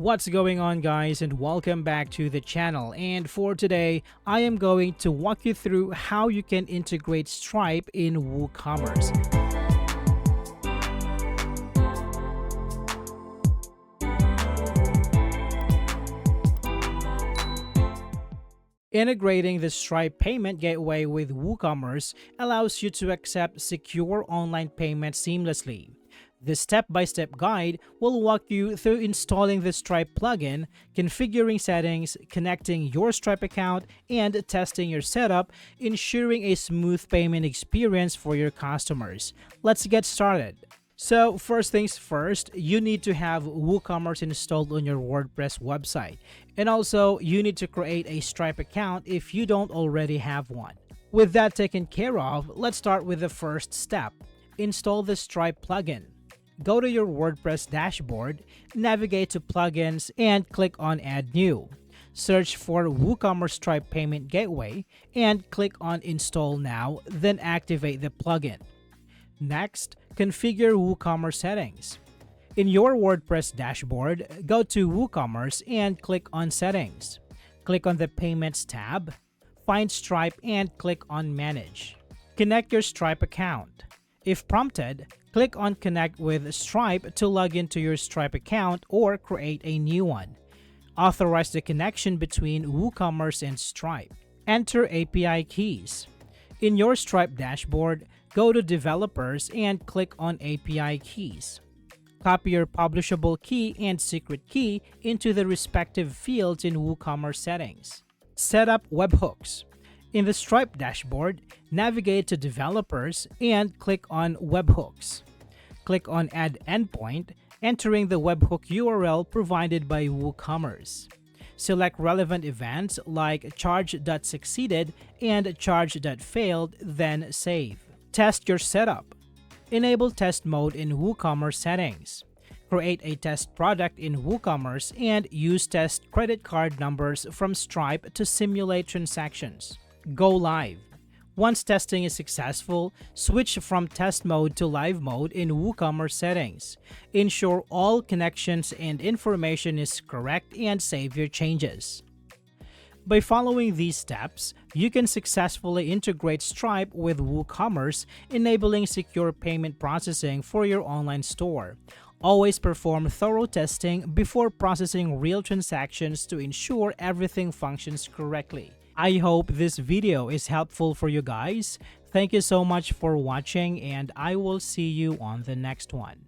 What's going on, guys, and welcome back to the channel. And for today, I am going to walk you through how you can integrate Stripe in WooCommerce. Integrating the Stripe payment gateway with WooCommerce allows you to accept secure online payments seamlessly. This step-by-step guide will walk you through installing the Stripe plugin, configuring settings, connecting your Stripe account, and testing your setup, ensuring a smooth payment experience for your customers. Let's get started. So first things first, you need to have WooCommerce installed on your WordPress website. And also, you need to create a Stripe account if you don't already have one. With that taken care of, let's start with the first step. Install the Stripe plugin. Go to your WordPress dashboard, navigate to Plugins, and click on Add New. Search for WooCommerce Stripe Payment Gateway and click on Install Now, then activate the plugin. Next, configure WooCommerce settings. In your WordPress dashboard, go to WooCommerce and click on Settings. Click on the Payments tab, find Stripe and click on Manage. Connect your Stripe account. If prompted, click on Connect with Stripe to log into your Stripe account or create a new one. Authorize the connection between WooCommerce and Stripe. Enter API keys. In your Stripe dashboard, go to Developers and click on API keys. Copy your publishable key and secret key into the respective fields in WooCommerce settings. Set up webhooks. In the Stripe dashboard, navigate to Developers and click on Webhooks. Click on Add Endpoint, entering the webhook URL provided by WooCommerce. Select relevant events like charge.succeeded and charge.failed, then save. Test your setup. Enable test mode in WooCommerce settings. Create a test product in WooCommerce and use test credit card numbers from Stripe to simulate transactions. Go live. Once testing is successful, switch from test mode to live mode in WooCommerce settings. Ensure all connections and information is correct and save your changes. By following these steps, you can successfully integrate Stripe with WooCommerce, enabling secure payment processing for your online store. Always perform thorough testing before processing real transactions to ensure everything functions correctly. I hope this video is helpful for you guys. Thank you so much for watching, and I will see you on the next one.